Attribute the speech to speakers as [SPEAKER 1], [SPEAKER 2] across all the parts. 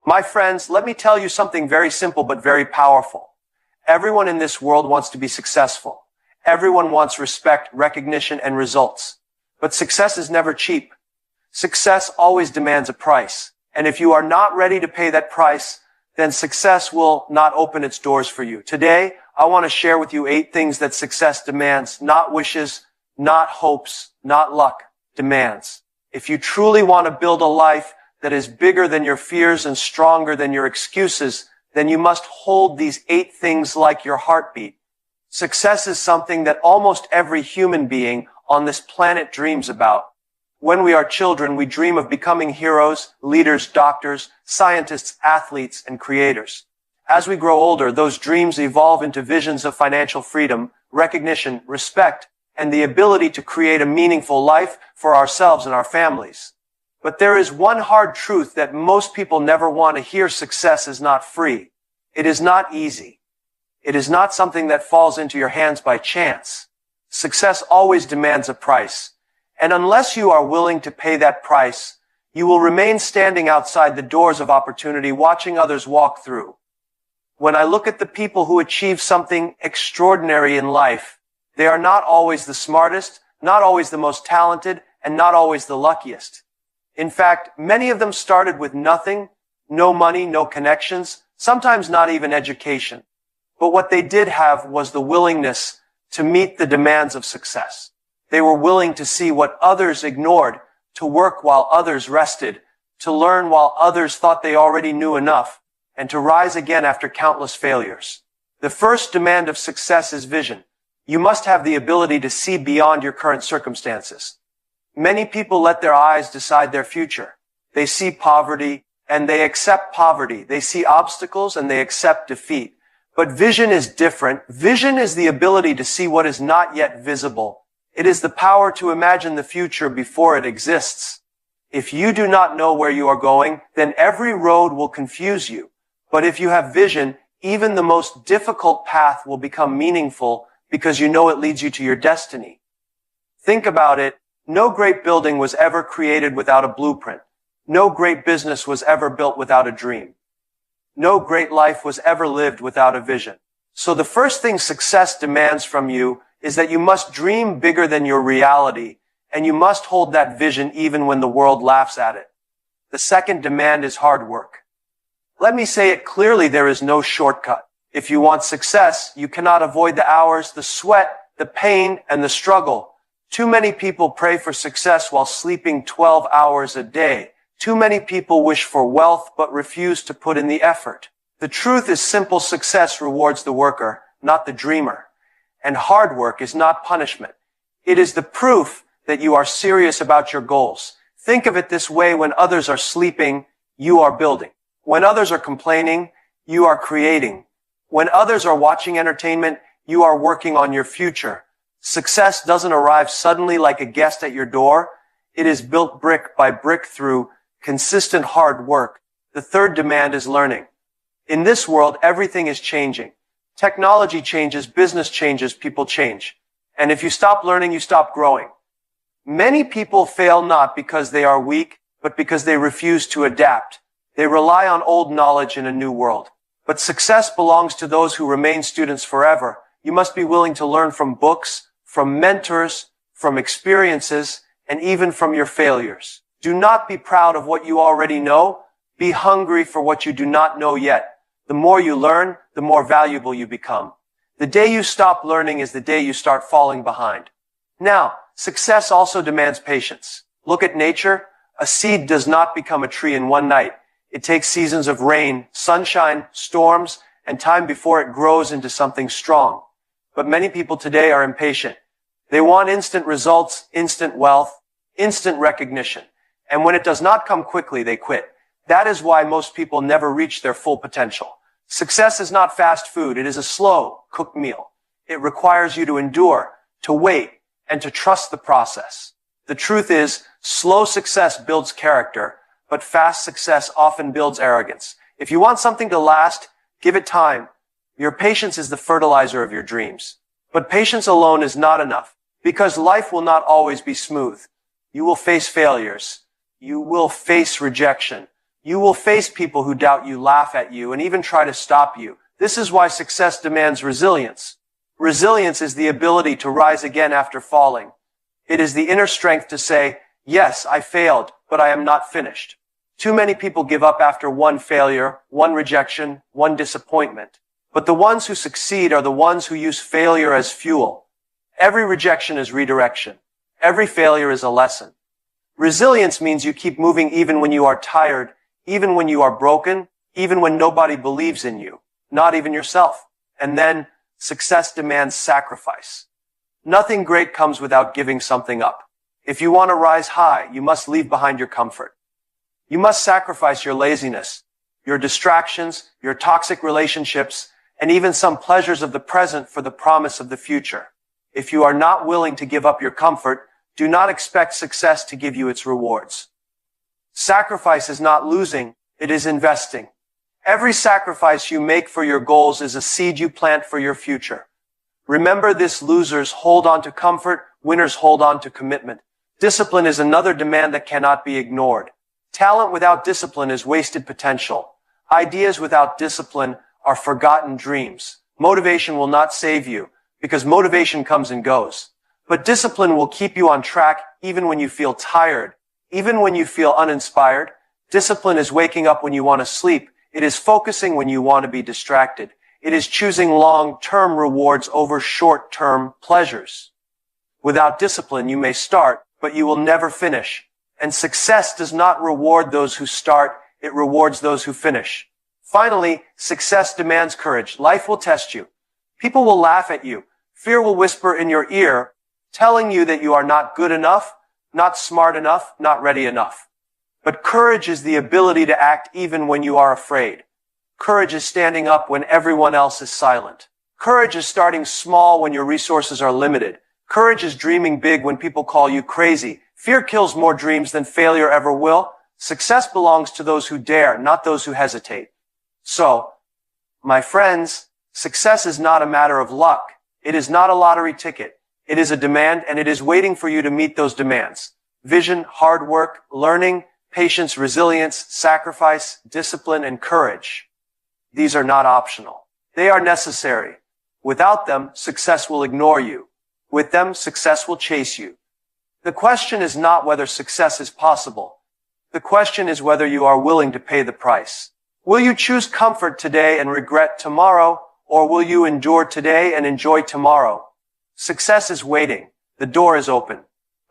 [SPEAKER 1] My friends, let me tell you something very simple but very powerful. Everyone in this world wants to be successful. Everyone wants respect, recognition, and results. But success is never cheap. Success always demands a price. And if you are not ready to pay that price, then success will not open its doors for you. Today, I want to share with you 8 things that success demands, not wishes, not hopes, not luck, demands. If you truly want to build a life that is bigger than your fears and stronger than your excuses, then you must hold these 8 things like your heartbeat. Success is something that almost every human being on this planet dreams about. When we are children, we dream of becoming heroes, leaders, doctors, scientists, athletes, and creators. As we grow older, those dreams evolve into visions of financial freedom, recognition, respect, and the ability to create a meaningful life for ourselves and our families. But there is one hard truth that most people never want to hear: success is not free. It is not easy. It is not something that falls into your hands by chance. Success always demands a price. And unless you are willing to pay that price, you will remain standing outside the doors of opportunity, watching others walk through. When I look at the people who achieve something extraordinary in life, they are not always the smartest, not always the most talented, and not always the luckiest. In fact, many of them started with nothing, no money, no connections, sometimes not even education. But what they did have was the willingness to meet the demands of success. They were willing to see what others ignored, to work while others rested, to learn while others thought they already knew enough, and to rise again after countless failures. The first demand of success is vision. You must have the ability to see beyond your current circumstances. Many people let their eyes decide their future. They see poverty and they accept poverty. They see obstacles and they accept defeat. But vision is different. Vision is the ability to see what is not yet visible. It is the power to imagine the future before it exists. If you do not know where you are going, then every road will confuse you. But if you have vision, even the most difficult path will become meaningful because you know it leads you to your destiny. Think about it. No great building was ever created without a blueprint. No great business was ever built without a dream. No great life was ever lived without a vision. So the first thing success demands from you is that you must dream bigger than your reality, and you must hold that vision even when the world laughs at it. The second demand is hard work. Let me say it clearly, there is no shortcut. If you want success, you cannot avoid the hours, the sweat, the pain, and the struggle. Too many people pray for success while sleeping 12 hours a day. Too many people wish for wealth but refuse to put in the effort. The truth is simple: success rewards the worker, not the dreamer. And hard work is not punishment. It is the proof that you are serious about your goals. Think of it this way: when others are sleeping, you are building. When others are complaining, you are creating. When others are watching entertainment, you are working on your future. Success doesn't arrive suddenly like a guest at your door. It is built brick by brick through consistent hard work. The third demand is learning. In this world, everything is changing. Technology changes, business changes, people change. And if you stop learning, you stop growing. Many people fail not because they are weak, but because they refuse to adapt. They rely on old knowledge in a new world. But success belongs to those who remain students forever. You must be willing to learn from books, from mentors, from experiences, and even from your failures. Do not be proud of what you already know. Be hungry for what you do not know yet. The more you learn, the more valuable you become. The day you stop learning is the day you start falling behind. Now, success also demands patience. Look at nature. A seed does not become a tree in one night. It takes seasons of rain, sunshine, storms, and time before it grows into something strong. But many people today are impatient. They want instant results, instant wealth, instant recognition. And when it does not come quickly, they quit. That is why most people never reach their full potential. Success is not fast food. It is a slow, cooked meal. It requires you to endure, to wait, and to trust the process. The truth is, slow success builds character, but fast success often builds arrogance. If you want something to last, give it time. Your patience is the fertilizer of your dreams. But patience alone is not enough, because life will not always be smooth. You will face failures. You will face rejection. You will face people who doubt you, laugh at you, and even try to stop you. This is why success demands resilience. Resilience is the ability to rise again after falling. It is the inner strength to say, yes, I failed, but I am not finished. Too many people give up after one failure, one rejection, one disappointment. But the ones who succeed are the ones who use failure as fuel. Every rejection is redirection. Every failure is a lesson. Resilience means you keep moving even when you are tired, even when you are broken, even when nobody believes in you, not even yourself. And then, success demands sacrifice. Nothing great comes without giving something up. If you want to rise high, you must leave behind your comfort. You must sacrifice your laziness, your distractions, your toxic relationships, and even some pleasures of the present for the promise of the future. If you are not willing to give up your comfort, do not expect success to give you its rewards. Sacrifice is not losing, it is investing. Every sacrifice you make for your goals is a seed you plant for your future. Remember this: losers hold on to comfort, winners hold on to commitment. Discipline is another demand that cannot be ignored. Talent without discipline is wasted potential. Ideas without discipline are forgotten dreams. Motivation will not save you, because motivation comes and goes. But discipline will keep you on track even when you feel tired, even when you feel uninspired. Discipline is waking up when you want to sleep. It is focusing when you want to be distracted. It is choosing long-term rewards over short-term pleasures. Without discipline, you may start, but you will never finish. And success does not reward those who start, it rewards those who finish. Finally, success demands courage. Life will test you. People will laugh at you. Fear will whisper in your ear, telling you that you are not good enough, not smart enough, not ready enough. But courage is the ability to act even when you are afraid. Courage is standing up when everyone else is silent. Courage is starting small when your resources are limited. Courage is dreaming big when people call you crazy. Fear kills more dreams than failure ever will. Success belongs to those who dare, not those who hesitate. So, my friends, success is not a matter of luck. It is not a lottery ticket. It is a demand, and it is waiting for you to meet those demands. Vision, hard work, learning, patience, resilience, sacrifice, discipline, and courage. These are not optional. They are necessary. Without them, success will ignore you. With them, success will chase you. The question is not whether success is possible. The question is whether you are willing to pay the price. Will you choose comfort today and regret tomorrow, or will you endure today and enjoy tomorrow? Success is waiting. The door is open.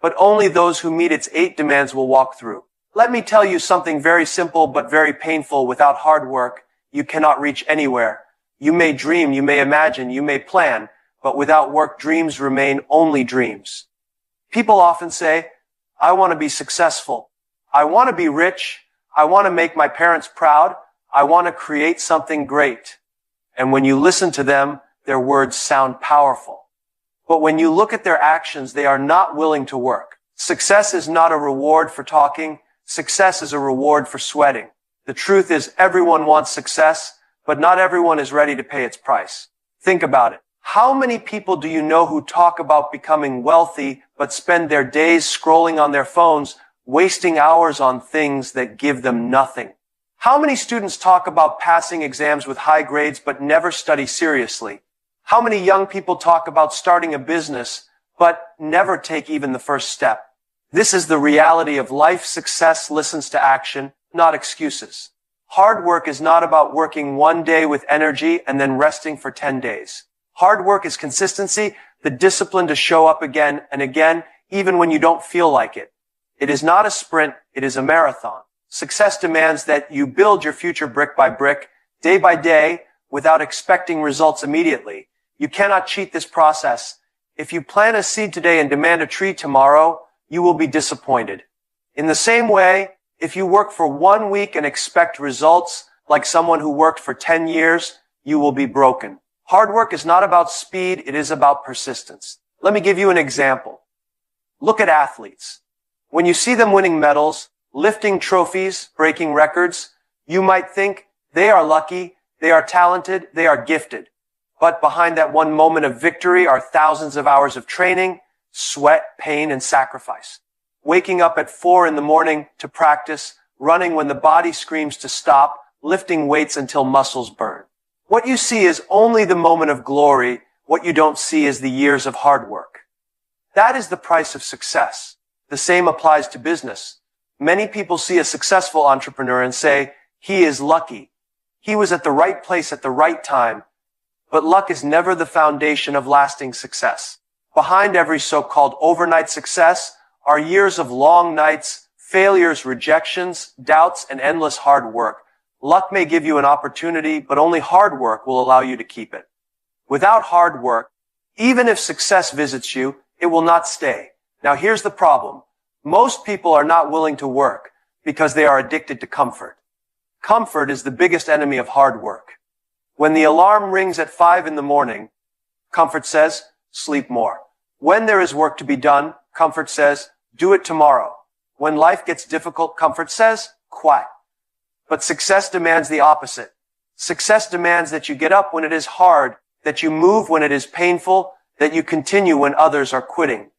[SPEAKER 1] But only those who meet its 8 demands will walk through. Let me tell you something very simple but very painful. Without hard work, you cannot reach anywhere. You may dream, you may imagine, you may plan, but without work, dreams remain only dreams. People often say, I want to be successful. I want to be rich. I want to make my parents proud. I want to create something great. And when you listen to them, their words sound powerful. But when you look at their actions, they are not willing to work. Success is not a reward for talking. Success is a reward for sweating. The truth is, everyone wants success, but not everyone is ready to pay its price. Think about it. How many people do you know who talk about becoming wealthy, but spend their days scrolling on their phones, wasting hours on things that give them nothing? How many students talk about passing exams with high grades, but never study seriously? How many young people talk about starting a business, but never take even the first step? This is the reality of life. Success listens to action, not excuses. Hard work is not about working one day with energy and then resting for 10 days. Hard work is consistency, the discipline to show up again and again, even when you don't feel like it. It is not a sprint, it is a marathon. Success demands that you build your future brick by brick, day by day, without expecting results immediately. You cannot cheat this process. If you plant a seed today and demand a tree tomorrow, you will be disappointed. In the same way, if you work for 1 week and expect results like someone who worked for 10 years, you will be broken. Hard work is not about speed, it is about persistence. Let me give you an example. Look at athletes. When you see them winning medals, lifting trophies, breaking records, you might think they are lucky, they are talented, they are gifted. But behind that one moment of victory are thousands of hours of training, sweat, pain, and sacrifice. Waking up at 4 in the morning to practice, running when the body screams to stop, lifting weights until muscles burn. What you see is only the moment of glory. What you don't see is the years of hard work. That is the price of success. The same applies to business. Many people see a successful entrepreneur and say, he is lucky. He was at the right place at the right time. But luck is never the foundation of lasting success. Behind every so-called overnight success are years of long nights, failures, rejections, doubts, and endless hard work. Luck may give you an opportunity, but only hard work will allow you to keep it. Without hard work, even if success visits you, it will not stay. Now here's the problem. Most people are not willing to work because they are addicted to comfort. Comfort is the biggest enemy of hard work. When the alarm rings at 5 in the morning, comfort says, sleep more. When there is work to be done, comfort says, do it tomorrow. When life gets difficult, comfort says, quiet. But success demands the opposite. Success demands that you get up when it is hard, that you move when it is painful, that you continue when others are quitting.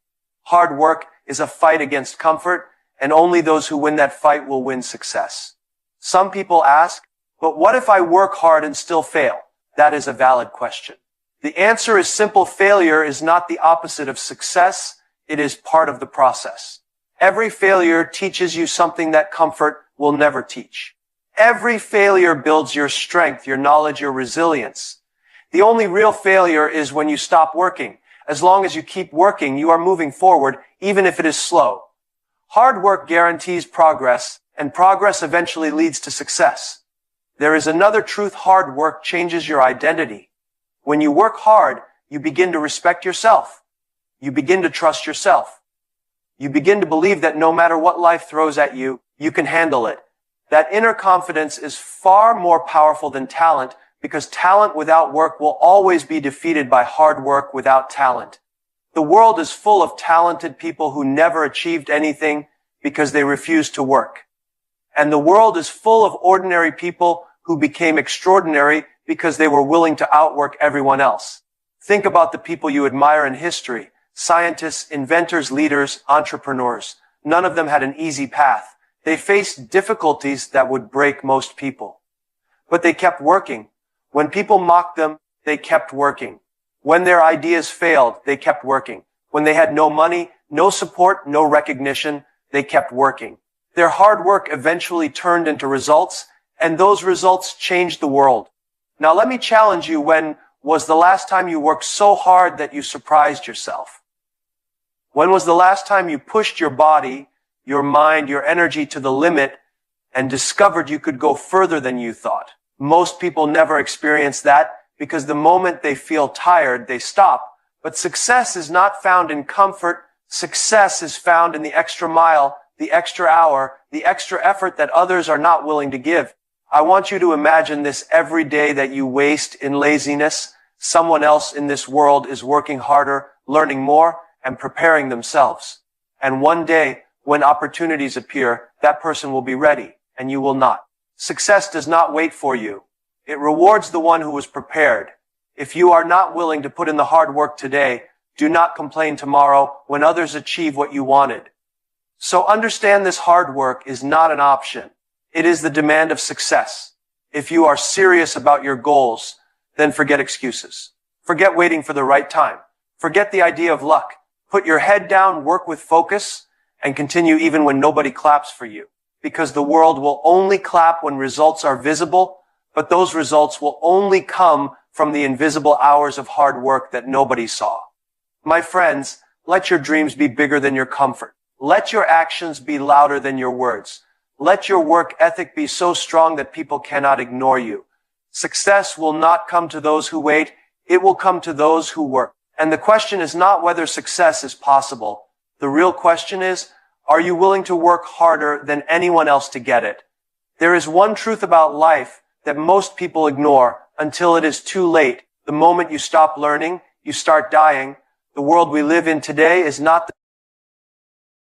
[SPEAKER 1] Hard work is a fight against comfort, and only those who win that fight will win success. Some people ask, but what if I work hard and still fail? That is a valid question. The answer is simple. Failure is not the opposite of success. It is part of the process. Every failure teaches you something that comfort will never teach. Every failure builds your strength, your knowledge, your resilience. The only real failure is when you stop working. As long as you keep working, you are moving forward, even if it is slow. Hard work guarantees progress, and progress eventually leads to success. There is another truth. Hard work changes your identity. When you work hard, you begin to respect yourself. You begin to trust yourself. You begin to believe that no matter what life throws at you, you can handle it. That inner confidence is far more powerful than talent, because talent without work will always be defeated by hard work without talent. The world is full of talented people who never achieved anything because they refused to work. And the world is full of ordinary people who became extraordinary because they were willing to outwork everyone else. Think about the people you admire in history. Scientists, inventors, leaders, entrepreneurs. None of them had an easy path. They faced difficulties that would break most people. But they kept working. When people mocked them, they kept working. When their ideas failed, they kept working. When they had no money, no support, no recognition, they kept working. Their hard work eventually turned into results, and those results changed the world. Now let me challenge you. When was the last time you worked so hard that you surprised yourself? When was the last time you pushed your body, your mind, your energy to the limit and discovered you could go further than you thought? Most people never experience that because the moment they feel tired, they stop. But success is not found in comfort. Success is found in the extra mile, the extra hour, the extra effort that others are not willing to give. I want you to imagine this. Every day that you waste in laziness, someone else in this world is working harder, learning more, and preparing themselves. And one day, when opportunities appear, that person will be ready, and you will not. Success does not wait for you. It rewards the one who was prepared. If you are not willing to put in the hard work today, do not complain tomorrow when others achieve what you wanted. So understand, this hard work is not an option. It is the demand of success. If you are serious about your goals, then forget excuses. Forget waiting for the right time. Forget the idea of luck. Put your head down, work with focus, and continue even when nobody claps for you. Because the world will only clap when results are visible, but those results will only come from the invisible hours of hard work that nobody saw. My friends, let your dreams be bigger than your comfort. Let your actions be louder than your words. Let your work ethic be so strong that people cannot ignore you. Success will not come to those who wait. It will come to those who work. And the question is not whether success is possible. The real question is, are you willing to work harder than anyone else to get it? There is one truth about life that most people ignore until it is too late. The moment you stop learning, you start dying. The world we live in today is not the